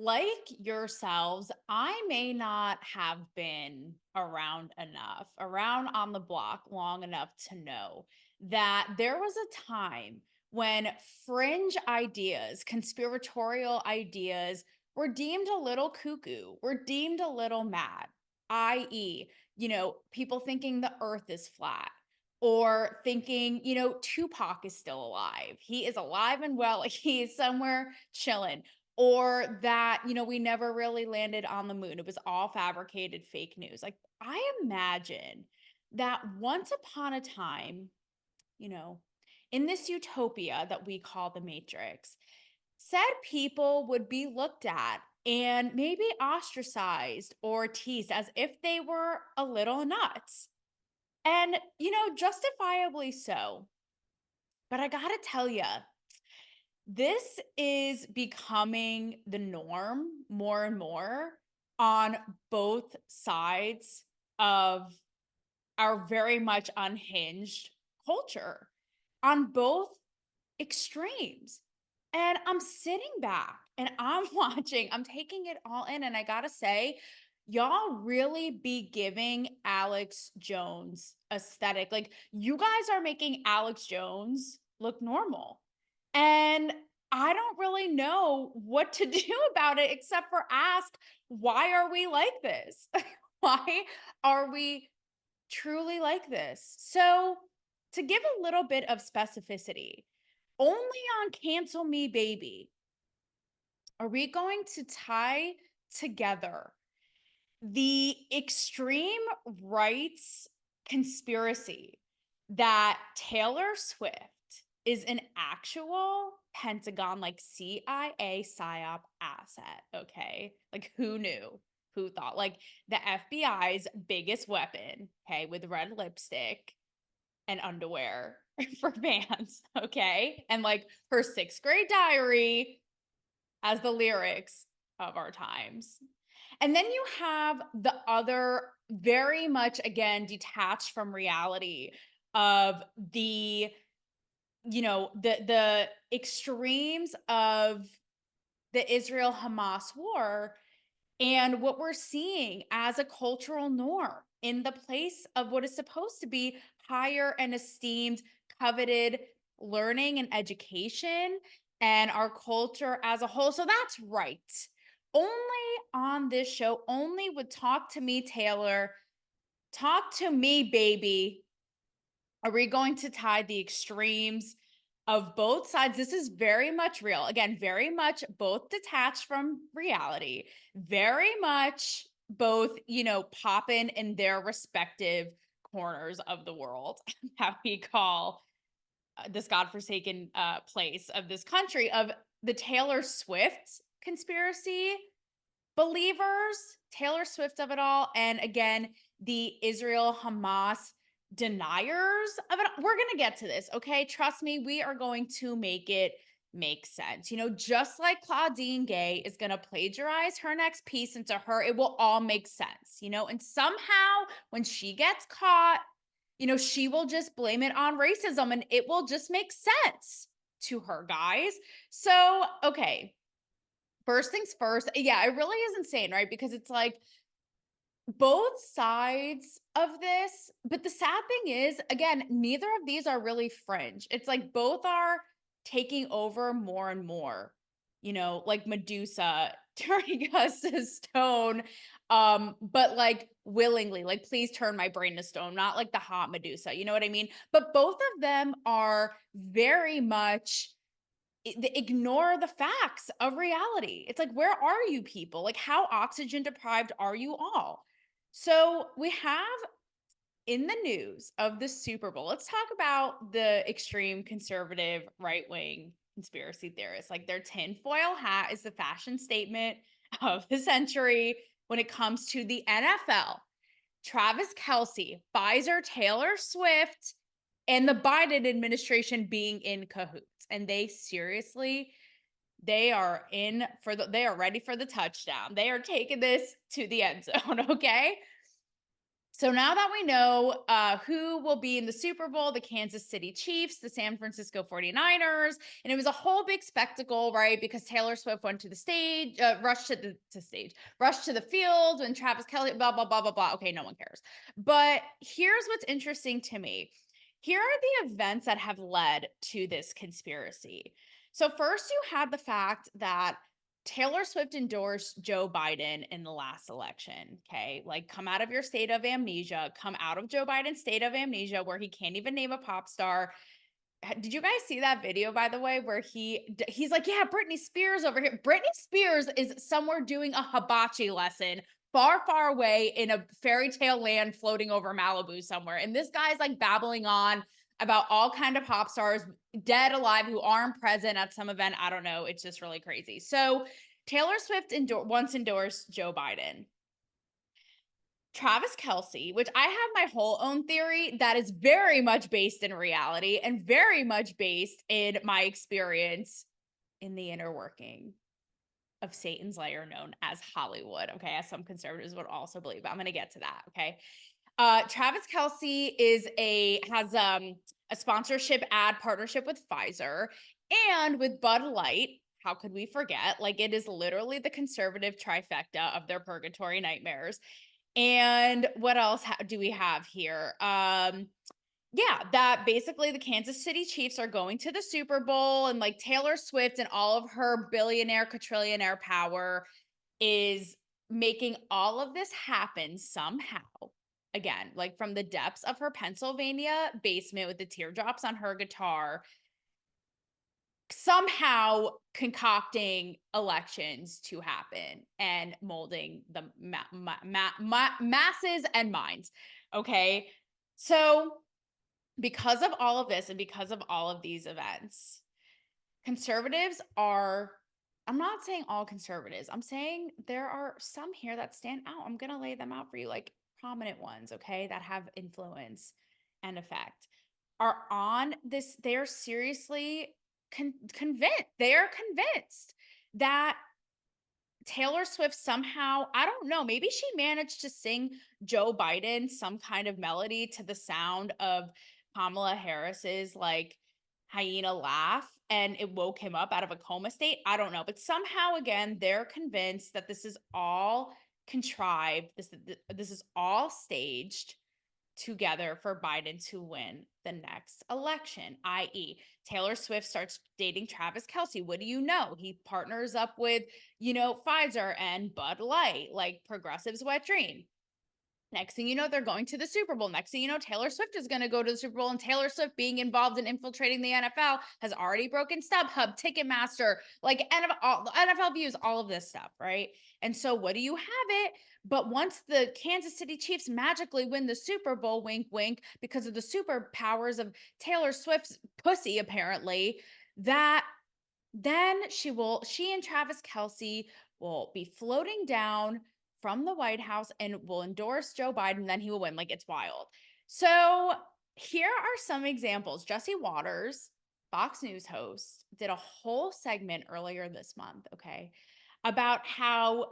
like yourselves, I may not have been around on the block long enough to know that there was a time when fringe ideas, conspiratorial ideas, were deemed a little cuckoo, were deemed a little mad, i.e., people thinking the earth is flat. Or thinking, Tupac is still alive. He is alive and well. He is somewhere chilling, or that we never really landed on the moon, it was all fabricated fake news. Like, I imagine that once upon a time, you know in this utopia that we call the Matrix, said people would be looked at and maybe ostracized or teased as if they were a little nuts, and justifiably so. But I gotta tell you, this is becoming the norm more and more on both sides of our very much unhinged culture, on both extremes. And I'm sitting back and I'm watching, I'm taking it all in. And I gotta say, y'all really be giving Alex Jones aesthetic. Like, you guys are making Alex Jones look normal. And I don't really know what to do about it except for ask, why are we like this? Why are we truly like this? So, to give a little bit of specificity, only on Cancel Me Baby are we going to tie together the extreme rights conspiracy that Taylor Swift is an actual Pentagon, like CIA PSYOP asset. Okay. Like, who knew? Who thought? Like, the FBI's biggest weapon, okay, with red lipstick and underwear for fans. Okay. And like her sixth grade diary as the lyrics of our times. And then you have the other, very much again detached from reality, of the extremes of the Israel Hamas war, and what we're seeing as a cultural norm in the place of what is supposed to be higher and esteemed, coveted learning and education, and our culture as a whole. So that's right. Only on this show, only with Talk to Me, Taylor, Talk to Me, Baby, are we going to tie the extremes of both sides? This is very much real. Again, very much both detached from reality, very much both, popping in their respective corners of the world that we call this godforsaken place of this country, of the Taylor Swift conspiracy believers, Taylor Swift of it all, and again, the Israel Hamas deniers of it. We're going to get to this, okay? Trust me, we are going to make it make sense. Just like Claudine Gay is going to plagiarize her next piece into her, it will all make sense, and somehow when she gets caught, she will just blame it on racism and it will just make sense to her, guys. So, okay, first things first. Yeah, it really is insane, right? Because it's like both sides of this. But the sad thing is, again, neither of these are really fringe. It's like both are taking over more and more, like Medusa turning us to stone. But like willingly, like, please turn my brain to stone, not like the hot Medusa. You know what I mean? But both of them are very much ignore the facts of reality. It's like, where are you people? Like, how oxygen deprived are you all? So we have in the news of the Super Bowl, let's talk about the extreme conservative right wing conspiracy theorists. Like, their tinfoil hat is the fashion statement of the century when it comes to the NFL. Travis Kelce, Pfizer, Taylor Swift, and the Biden administration being in cahoots. And they seriously, they are they are ready for the touchdown. They are taking this to the end zone, okay? So now that we know who will be in the Super Bowl, the Kansas City Chiefs, the San Francisco 49ers, and it was a whole big spectacle, right? Because Taylor Swift went to the stage, rushed to the stage, rushed to the field, and Travis Kelce, blah, blah, blah, blah, blah. Okay, no one cares. But here's what's interesting to me. Here are the events that have led to this conspiracy. So first you had the fact that Taylor Swift endorsed Joe Biden in the last election. Okay. Like, come out of your state of amnesia, come out of Joe Biden's state of amnesia where he can't even name a pop star. Did you guys see that video, by the way, where he's like, yeah, Britney Spears over here. Britney Spears is somewhere doing a hibachi lesson far, far away in a fairy tale land floating over Malibu somewhere. And this guy's like babbling on about all kind of pop stars, dead, alive, who aren't present at some event. I don't know. It's just really crazy. So Taylor Swift once endorsed Joe Biden. Travis Kelce, which I have my whole own theory that is very much based in reality and very much based in my experience in the inner working of Satan's lair known as Hollywood. Okay. As some conservatives would also believe. I'm going to get to that. Okay. Travis Kelce has a sponsorship ad partnership with Pfizer and with Bud Light. How could we forget? Like, it is literally the conservative trifecta of their purgatory nightmares. And what else do we have here? Yeah, that basically the Kansas City Chiefs are going to the Super Bowl, and like Taylor Swift and all of her billionaire, quadrillionaire power is making all of this happen somehow. Again, like from the depths of her Pennsylvania basement with the teardrops on her guitar, somehow concocting elections to happen and molding the masses and minds. Okay. So, because of all of this and because of all of these events, conservatives are, I'm not saying all conservatives, I'm saying there are some here that stand out. I'm going to lay them out for you, like prominent ones, okay, that have influence and effect, are on this. They're seriously convinced. They are convinced that Taylor Swift somehow, I don't know, maybe she managed to sing Joe Biden some kind of melody to the sound of Kamala Harris's like hyena laugh and it woke him up out of a coma state. I don't know. But somehow, again, they're convinced that this is all contrived. This is all staged together for Biden to win the next election, i.e., Taylor Swift starts dating Travis Kelce. What do you know? He partners up with, Pfizer and Bud Light, like Progressive's wet dream. Next thing you know, they're going to the Super Bowl. Next thing you know, Taylor Swift is going to go to the Super Bowl, and Taylor Swift being involved in infiltrating the NFL has already broken StubHub, Ticketmaster, like NFL views, all of this stuff, right? And so what do you have it? But once the Kansas City Chiefs magically win the Super Bowl, wink, wink, because of the superpowers of Taylor Swift's pussy, apparently, that then she and Travis Kelce will be floating down from the White House and will endorse Joe Biden, then he will win. Like, it's wild. So here are some examples. Jesse Waters, Fox News host, did a whole segment earlier this month, okay, about how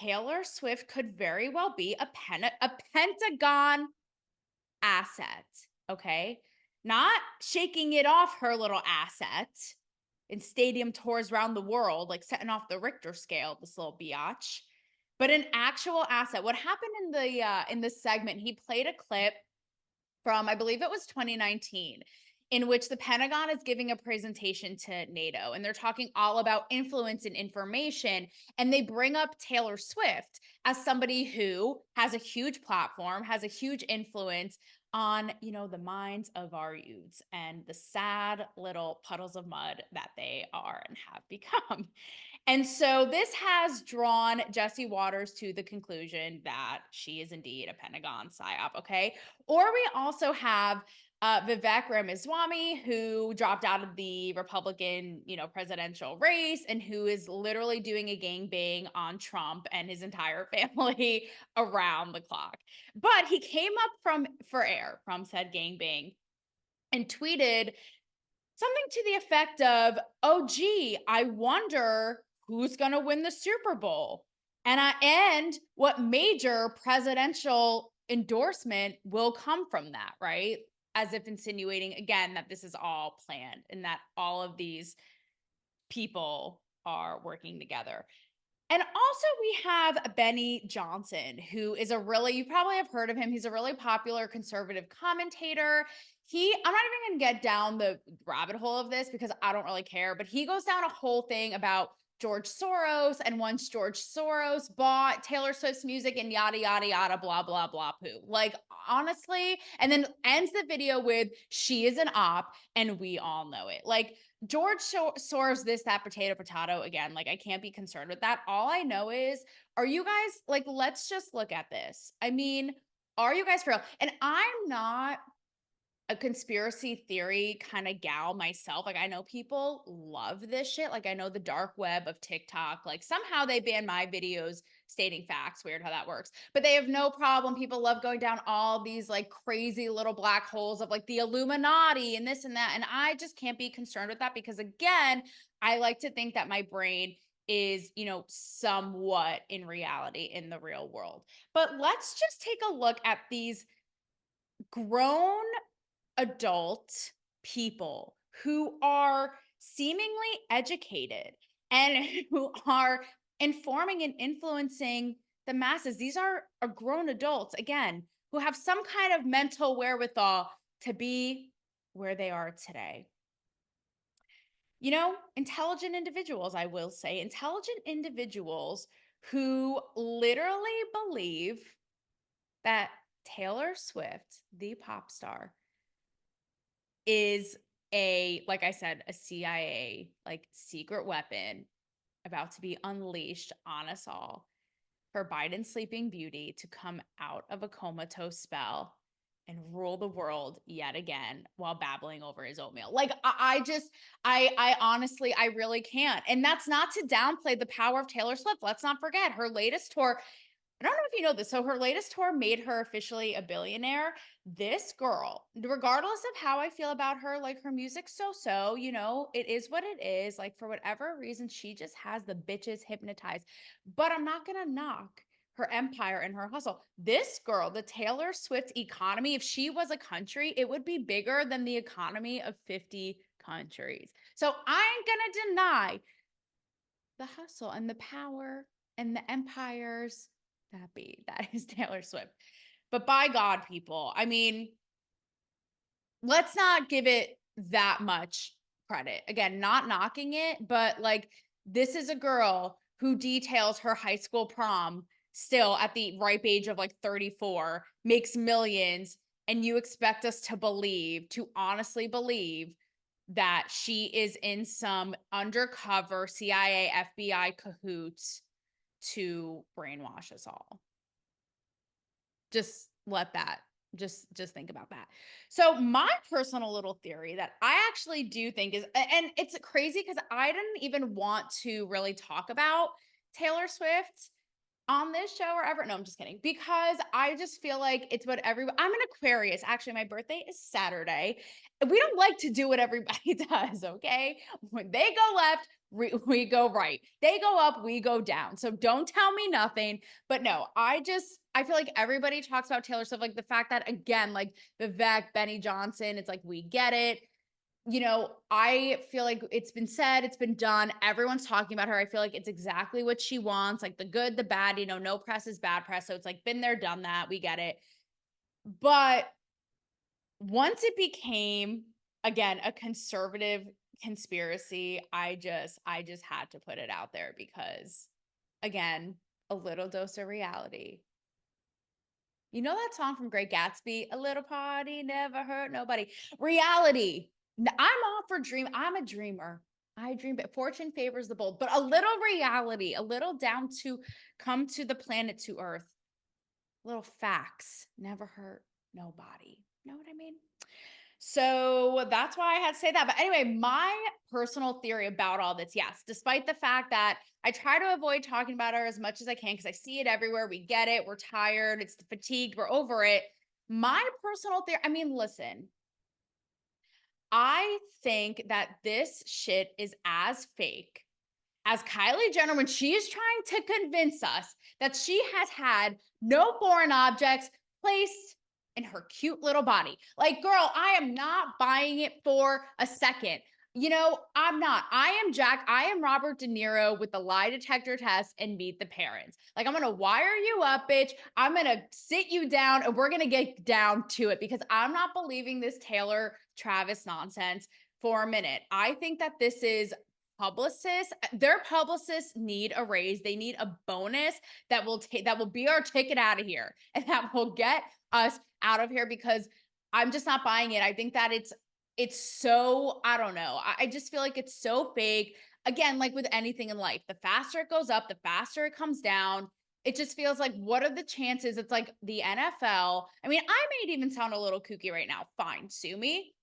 Taylor Swift could very well be a Pentagon asset, okay? Not shaking it off her little asset in stadium tours around the world, like setting off the Richter scale, this little biatch, but an actual asset. What happened in this segment, he played a clip from, I believe it was 2019, in which the Pentagon is giving a presentation to NATO, and they're talking all about influence and information, and they bring up Taylor Swift as somebody who has a huge platform, has a huge influence on, the minds of our youths and the sad little puddles of mud that they are and have become. And so this has drawn Jesse Waters to the conclusion that she is indeed a Pentagon psyop, okay? Or we also have Vivek Ramaswamy, who dropped out of the Republican, presidential race, and who is literally doing a gangbang on Trump and his entire family around the clock. But he came up for air from said gangbang and tweeted something to the effect of, "Oh, gee, I wonder who's going to win the Super Bowl, and what major presidential endorsement will come from that, right? As if insinuating again that this is all planned and that all of these people are working together. And also, we have Benny Johnson, who is you probably have heard of him. He's a really popular conservative commentator. I'm not even going to get down the rabbit hole of this because I don't really care, but he goes down a whole thing about George Soros and once George Soros bought Taylor Swift's music and yada, yada, yada, blah, blah, blah, poo. Like, honestly, and then ends the video with, she is an op and we all know it. Like, George Soros, this, that, potato, again, like, I can't be concerned with that. All I know is, are you guys, like, let's just look at this. I mean, are you guys for real? And I'm not a conspiracy theory kind of gal myself. Like, I know people love this shit. Like, I know the dark web of TikTok, like, somehow they ban my videos stating facts. Weird how that works. But they have no problem. People love going down all these like crazy little black holes of like the Illuminati and this and that. And I just can't be concerned with that because, again, I like to think that my brain is, somewhat in reality in the real world. But let's just take a look at these grown adult people who are seemingly educated and who are informing and influencing the masses. These are grown adults, again, who have some kind of mental wherewithal to be where they are today. Intelligent individuals, I will say, intelligent individuals who literally believe that Taylor Swift, the pop star, is like I said, a CIA, like, secret weapon about to be unleashed on us all for Biden's sleeping beauty to come out of a comatose spell and rule the world yet again while babbling over his oatmeal. Like, I honestly, I really can't. And that's not to downplay the power of Taylor Swift. Let's not forget her latest tour. I don't know if you know this. So her latest tour made her officially a billionaire. This girl, regardless of how I feel about her, like, her music's so, it is what it is. Like, for whatever reason, she just has the bitches hypnotized. But I'm not going to knock her empire and her hustle. This girl, the Taylor Swift economy, if she was a country, it would be bigger than the economy of 50 countries. So I ain't going to deny the hustle and the power and the empires that is Taylor Swift. But by God, people, I mean, let's not give it that much credit. Again, not knocking it, but like, this is a girl who details her high school prom still at the ripe age of like 34, makes millions, and you expect us to honestly believe that she is in some undercover CIA, FBI cahoots to brainwash us all. Just let that just think about that. So my personal little theory that I actually do think is, and it's crazy because I didn't even want to really talk about Taylor Swift on this show or ever. No, I'm just kidding. Because I just feel like it's what I'm an Aquarius. Actually, my birthday is Saturday. We don't like to do what everybody does, okay? When they go left, we go right. They go up, we go down. So don't tell me nothing. But no, I feel like everybody talks about Taylor Swift, like the fact that, again, like Vivek, Benny Johnson, it's like, we get it. I feel like it's been said, it's been done. Everyone's talking about her. I feel like it's exactly what she wants, like the good, the bad, no press is bad press. So it's like, been there, done that. We get it. But once it became, again, a conservative conspiracy, I just had to put it out there because, again, a little dose of reality. You know that song from Great Gatsby, "A little party never hurt nobody." Reality. I'm all for dream. I'm a dreamer. I dream, but fortune favors the bold. But a little reality, a little down to come to the planet, to Earth. Little facts never hurt nobody. Know what I mean? So that's why I had to say that. But anyway, my personal theory about all this, yes, despite the fact that I try to avoid talking about her as much as I can because I see it everywhere. We get it. We're tired. It's fatigued. We're over it. My personal theory, I mean, listen, I think that this shit is as fake as Kylie Jenner when she is trying to convince us that she has had no foreign objects placed in her cute little body. Like, girl, I am not buying it for a second. I'm not. I am Jack. I am Robert De Niro with the lie detector test and Meet the Parents. Like, I'm going to wire you up, bitch. I'm going to sit you down and we're going to get down to it because I'm not believing this Taylor Travis nonsense for a minute. I think that this is publicists. Their publicists need a raise. They need a bonus that will be our ticket out of here and that will get us out of here because I'm just not buying it. I think that it's so, I don't know. I just feel like it's so fake. Again, like with anything in life, the faster it goes up, the faster it comes down. It just feels like, what are the chances? It's like the NFL. I mean, I may even sound a little kooky right now. Fine, sue me,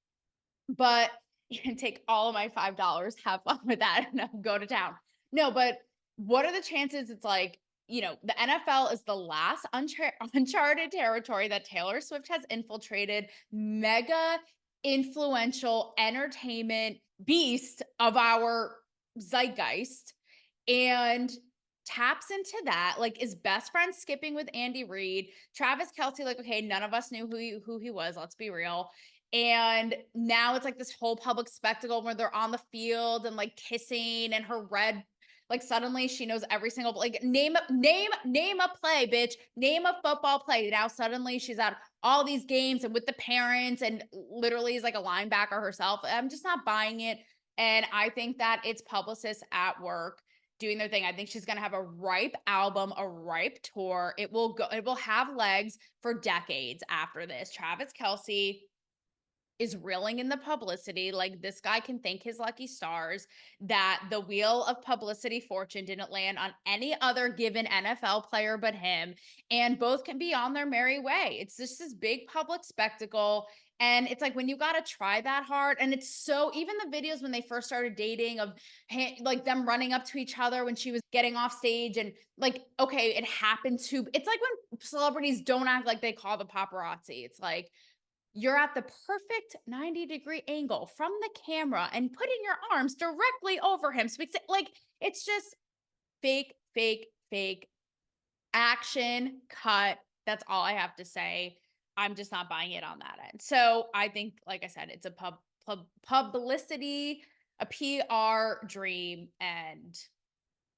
but you can take all of my $5, have fun with that, and go to town. No, but what are the chances? It's like, the NFL is the last uncharted territory that Taylor Swift has infiltrated. Mega influential entertainment beast of our zeitgeist, and taps into that, like, is best friend skipping with Andy Reid. Travis Kelce, like, okay, none of us knew who he was, let's be real. And now it's like this whole public spectacle where they're on the field and like kissing, and her red, like, suddenly she knows every single, like, name a play, bitch. Name a football play. Now suddenly she's at all these games and with the parents and literally is like a linebacker herself. I'm just not buying it. And I think that it's publicists at work doing their thing. I think she's going to have a ripe album, a ripe tour. It will have legs for decades after this. Travis Kelce is reeling in the publicity. Like, this guy can thank his lucky stars that the wheel of publicity fortune didn't land on any other given NFL player but him. And both can be on their merry way. It's just this big public spectacle. And it's like, when you got to try that hard, and it's so, even the videos when they first started dating of like them running up to each other when she was getting off stage, and like, okay, it happened to, it's like when celebrities don't act like they call the paparazzi. It's like, you're at the perfect 90-degree angle from the camera and putting your arms directly over him. So like, it's just fake, fake, fake action cut. That's all I have to say. I'm just not buying it on that end. So I think, like I said, it's a publicity, a PR dream, and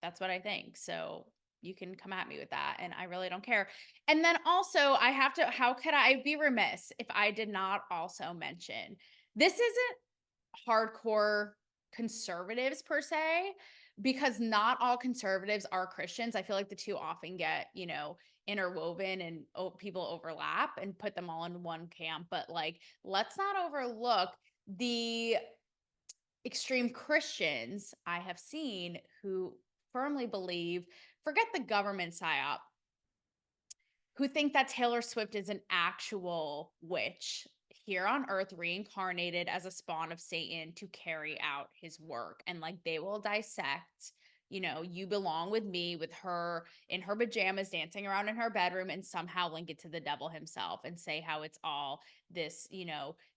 that's what I think. So you can come at me with that, and I really don't care. And then also, how could I be remiss if I did not also mention, this isn't hardcore conservatives per se, because not all conservatives are Christians. I feel like the two often get, interwoven, and people overlap and put them all in one camp. But like, let's not overlook the extreme Christians I have seen who firmly believe, forget the government psyop, who think that Taylor Swift is an actual witch here on earth, reincarnated as a spawn of Satan to carry out his work. And like, they will dissect, You Belong With Me with her in her pajamas dancing around in her bedroom, and somehow link it to the devil himself and say how it's all this,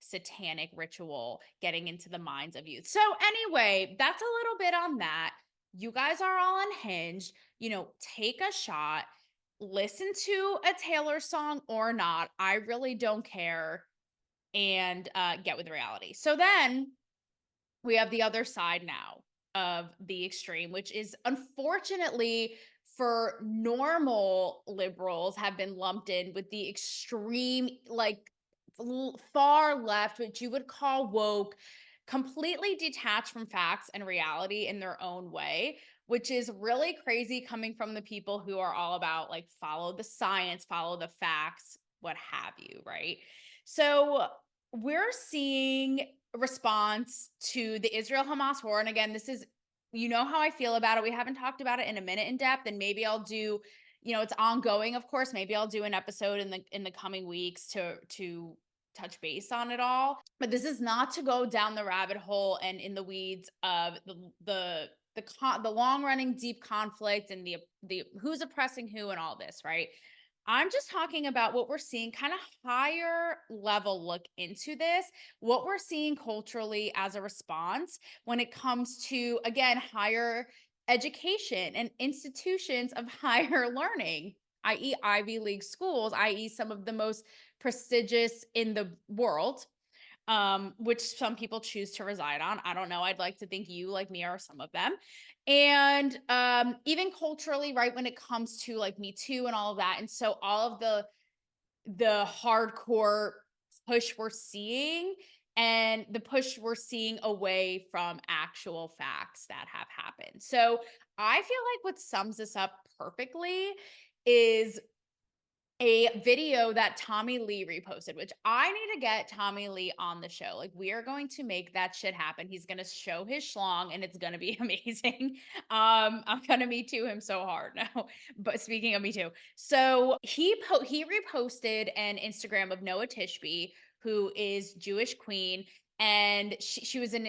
satanic ritual getting into the minds of youth. So anyway, that's a little bit on that. You guys are all unhinged. Take a shot, listen to a Taylor song or not. I really don't care, and get with reality. So then we have the other side now of the extreme, which is, unfortunately, for normal liberals, have been lumped in with the extreme, like, far left, which you would call woke, completely detached from facts and reality in their own way, which is really crazy coming from the people who are all about, like, follow the science, follow the facts, what have you, right? So we're seeing a response to the Israel Hamas war. And again, this is, how I feel about it. We haven't talked about it in a minute in depth, and maybe I'll do, it's ongoing, of course. Maybe I'll do an episode in the coming weeks to touch base on it all. But this is not to go down the rabbit hole and in the weeds of the long running deep conflict and the who's oppressing who and all this, right? I'm just talking about what we're seeing, kind of higher level look into this, what we're seeing culturally as a response when it comes to, again, higher education and institutions of higher learning. i.e., Ivy League schools, i.e., some of the most prestigious in the world, which some people choose to reside on. I don't know. I'd like to think you, like me, are some of them. And even culturally, right, when it comes to like Me Too and all of that. And so all of the hardcore push we're seeing, and the push we're seeing away from actual facts that have happened. So I feel like what sums this up perfectly is a video that Tommy Lee reposted, which I need to get Tommy Lee on the show. Like, we are going to make that shit happen. He's going to show his schlong and it's going to be amazing. I'm going to Me Too him so hard now. But speaking of Me Too, so he reposted an Instagram of Noah Tishby, who is Jewish queen, and she's an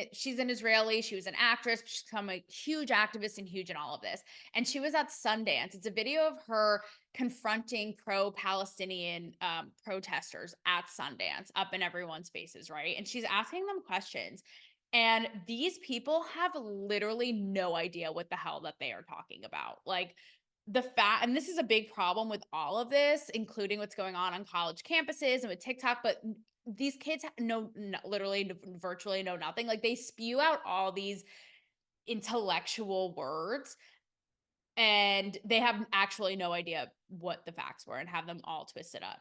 Israeli, she was an actress, she's become a huge activist and huge in all of this. And she was at Sundance. It's a video of her confronting pro-Palestinian protesters at Sundance, up in everyone's faces, right? And she's asking them questions. And these people have literally no idea what the hell that they are talking about. Like, and this is a big problem with all of this, including what's going on college campuses and with TikTok, but these kids know literally virtually know nothing. Like, they spew out all these intellectual words and they have actually no idea what the facts were and have them all twisted up.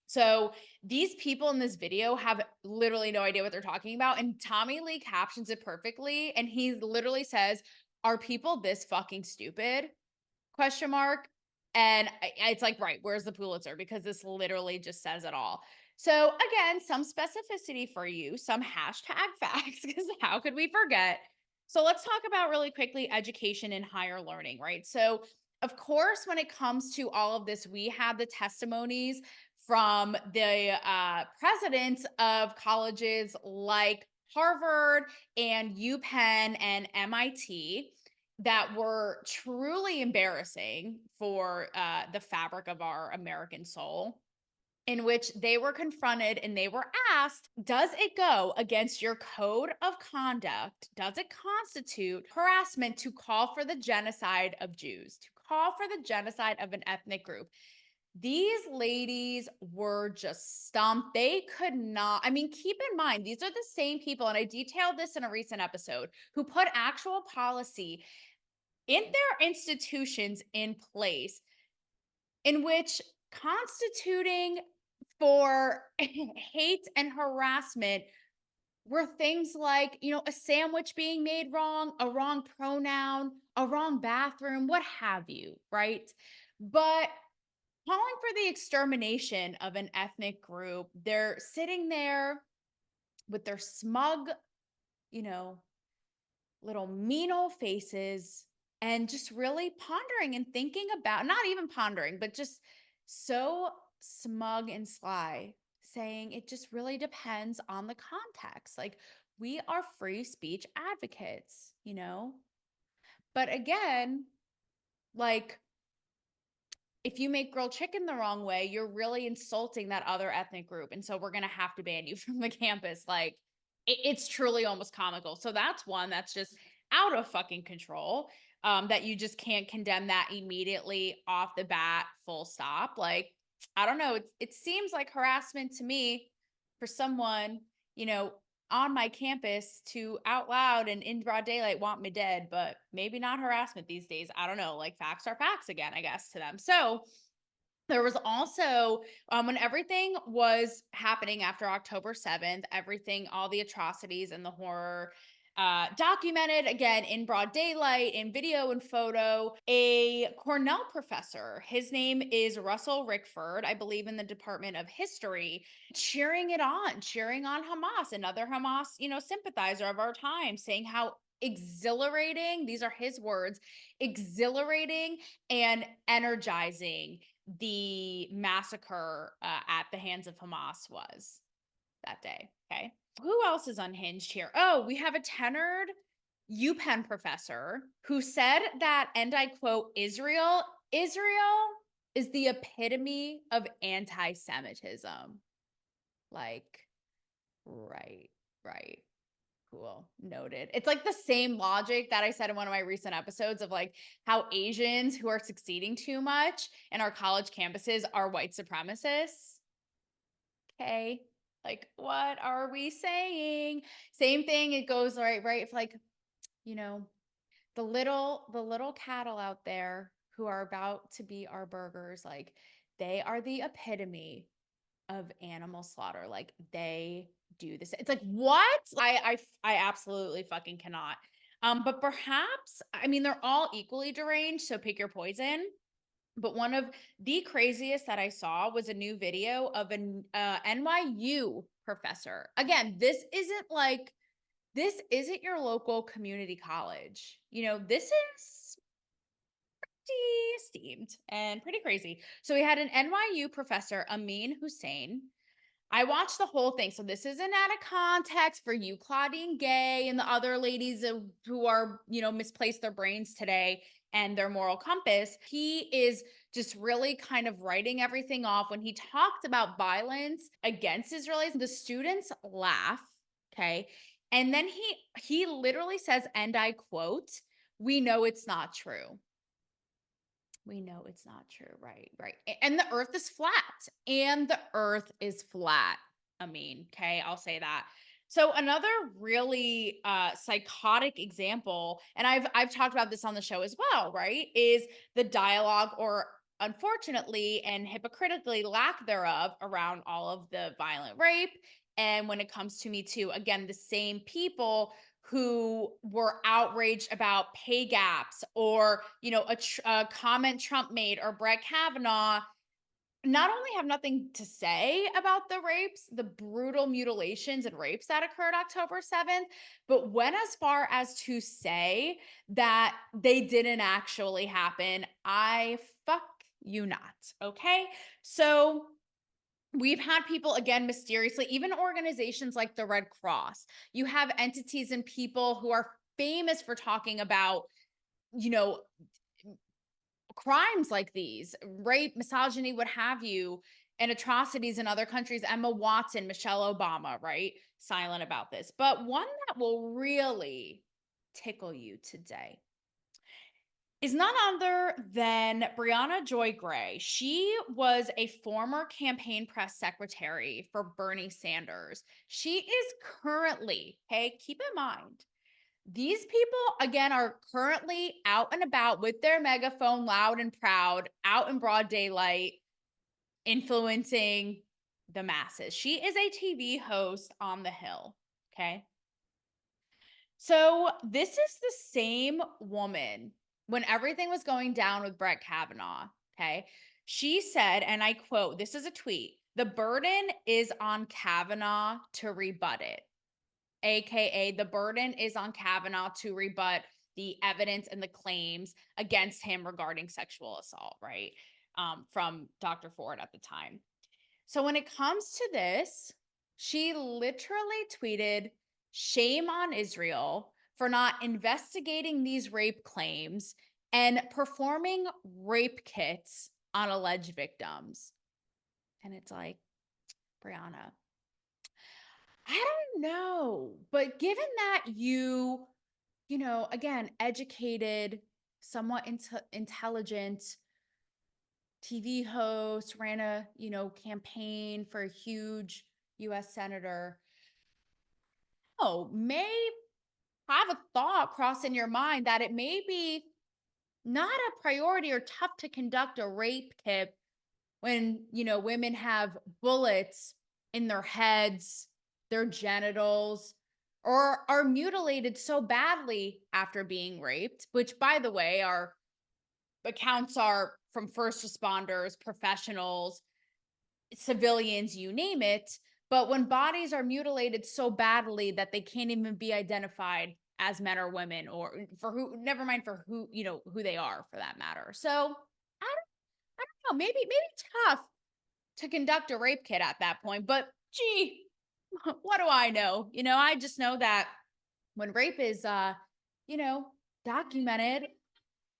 So these people in this video have literally no idea what they're talking about. And Tommy Lee captions it perfectly. And he literally says, "Are people this fucking stupid?" Question mark. And it's like, right, where's the Pulitzer? Because this literally just says it all. So again, some specificity for you, some hashtag facts, because how could we forget? So let's talk about really quickly education and higher learning, right? So of course, when it comes to all of this, we have the testimonies from the presidents of colleges like Harvard and UPenn and MIT that were truly embarrassing for the fabric of our American soul, in which they were confronted and they were asked, does it go against your code of conduct? Does it constitute harassment to call for the genocide of Jews, to call for the genocide of an ethnic group? These ladies were just stumped. They could not, I mean, keep in mind, these are the same people, and I detailed this in a recent episode, who put actual policy in their institutions in place in which constituting for hate and harassment were things like, a sandwich being made wrong, a wrong pronoun, a wrong bathroom, what have you, right? But calling for the extermination of an ethnic group, they're sitting there with their smug, you know, little mean old faces and just really pondering and thinking about, not even pondering, but just so smug and sly, saying it just really depends on the context. Like, we are free speech advocates, But again, like, if you make grilled chicken the wrong way, you're really insulting that other ethnic group. And so we're going to have to ban you from the campus. Like, it's truly almost comical. So that's one that's just out of fucking control. That you just can't condemn that immediately off the bat, full stop. Like, I don't know. It seems like harassment to me for someone, on my campus to out loud and in broad daylight want me dead, but maybe not harassment these days. I don't know. Like, facts are facts again, I guess, to them. So there was also, when everything was happening after October 7th, everything, all the atrocities and the horror, documented again in broad daylight, in video and photo, a Cornell professor, his name is Russell Rickford, I believe in the Department of History, cheering on Hamas, another Hamas, sympathizer of our time, saying how exhilarating, these are his words, exhilarating and energizing the massacre at the hands of Hamas was that day. Okay. Who else is unhinged here? Oh, we have a tenured UPenn professor who said that, and I quote, Israel is the epitome of anti-Semitism. Like, right, right. Cool. Noted. It's like the same logic that I said in one of my recent episodes of like how Asians who are succeeding too much in our college campuses are white supremacists. Okay. Like, what are we saying? Same thing. It goes right. It's like, you know, the little cattle out there who are about to be our burgers, like they are the epitome of animal slaughter. Like they do this. It's like, what? I absolutely fucking cannot. But perhaps, I mean, they're all equally deranged, so pick your poison. But one of the craziest that I saw was a new video of an NYU professor. Again, this isn't your local community college. This is esteemed and pretty crazy. So we had an NYU professor, Amin Hussein. I watched the whole thing. So this isn't out of context for you, Claudine Gay, and the other ladies who are, misplaced their brains today and their moral compass. He is just really kind of writing everything off. When he talked about violence against Israelis, the students laugh. Okay. And then he literally says, and I quote, "We know it's not true." We know it's not true. Right, right. And the earth is flat. And the earth is flat. I mean, okay, I'll say that. So another really psychotic example, and I've talked about this on the show as well, right? Is the dialogue, or unfortunately and hypocritically lack thereof, around all of the violent rape. And when it comes to Me Too, again, the same people who were outraged about pay gaps, or a comment Trump made, or Brett Kavanaugh, not only have nothing to say about the rapes, the brutal mutilations and rapes that occurred October 7th, but went as far as to say that they didn't actually happen. I fuck you not. Okay. So we've had people, again, mysteriously, even organizations like the Red Cross. You have entities and people who are famous for talking about, you know, crimes like these, rape, misogyny, what have you, and atrocities in other countries. Emma Watson, Michelle Obama, right? Silent about this. But one that will really tickle you today is none other than Brianna Joy Gray. She was a former campaign press secretary for Bernie Sanders. She is currently, hey, keep in mind, these people, again, are currently out and about with their megaphone, loud and proud, out in broad daylight, influencing the masses. She is a TV host on the Hill. Okay. So this is the same woman when everything was going down with Brett Kavanaugh. Okay. She said, and I quote, this is a tweet: "The burden is on Kavanaugh to rebut it." AKA, the burden is on Kavanaugh to rebut the evidence and the claims against him regarding sexual assault, right? From Dr. Ford at the time. So when it comes to this, she literally tweeted, "Shame on Israel for not investigating these rape claims and performing rape kits on alleged victims." And it's like, Brianna, I don't know, but given that again, educated, somewhat intelligent TV host, ran a, campaign for a huge US senator, may have a thought cross in your mind that it may be not a priority or tough to conduct a rape kit when, women have bullets in their heads, their genitals, or are mutilated so badly after being raped, which, by the way, our accounts are from first responders, professionals, civilians, you name it. But when bodies are mutilated so badly that they can't even be identified as men or women, or for who, never mind for who, who they are for that matter. So I don't know, maybe tough to conduct a rape kit at that point, but gee, what do I know? I just know that when rape is you know, documented,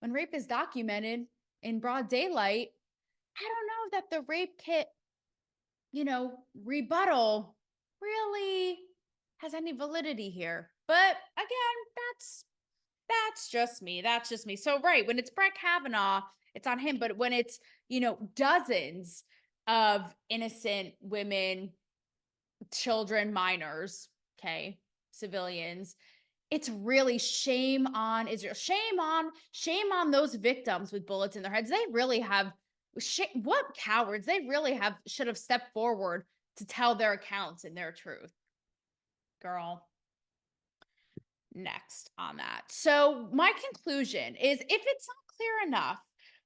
when rape is documented in broad daylight, I don't know that the rape kit, rebuttal really has any validity here. But again, that's just me. That's just me. So right, when it's Brett Kavanaugh, it's on him. But when it's, dozens of innocent women, children, minors, okay, civilians, it's really shame on Israel. Shame on those victims with bullets in their heads. They really have what cowards. They really have should have stepped forward to tell their accounts and their truth. Girl, next on that. So my conclusion is, if it's not clear enough,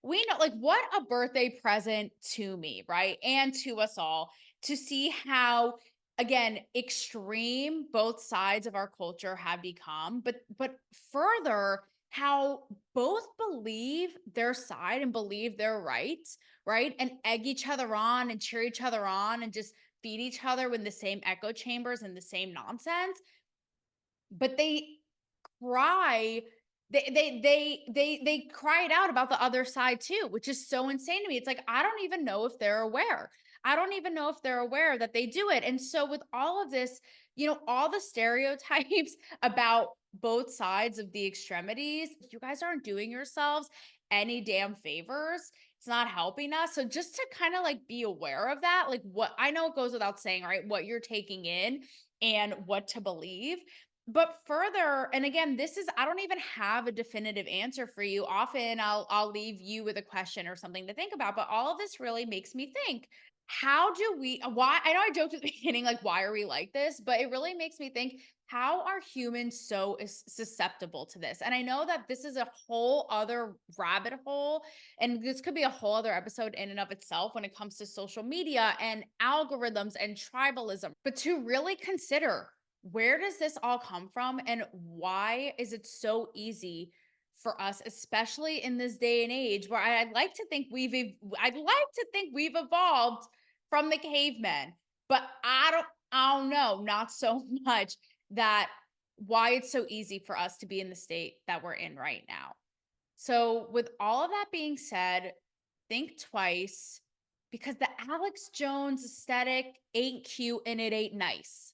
we know, like, what a birthday present to me, right? And to us all, to see how, again, extreme both sides of our culture have become, but further, how both believe their side and believe their rights, right? And egg each other on and cheer each other on and just feed each other with the same echo chambers and the same nonsense. But they cry they cried out about the other side too, which is so insane to me. It's like, I don't even know if they're aware. I don't even know if they're aware that they do it. And so with all of this, all the stereotypes about both sides of the extremities, you guys aren't doing yourselves any damn favors. It's not helping us. So just to kind of like be aware of that, like, what I know, it goes without saying, right? What you're taking in and what to believe. But further, and again, this is, I don't even have a definitive answer for you. Often I'll leave you with a question or something to think about, but all of this really makes me think, how do we why I know I joked at the beginning, like, why are we like this? But it really makes me think, how are humans so susceptible to this? And I know that this is a whole other rabbit hole, and this could be a whole other episode in and of itself when it comes to social media and algorithms and tribalism. But to really consider, where does this all come from, and why is it so easy for us, especially in this day and age where I'd like to think I'd like to think we've evolved from the cavemen, but I don't know, not so much, that why it's so easy for us to be in the state that we're in right now. So with all of that being said, think twice, because the Alex Jones aesthetic ain't cute and it ain't nice.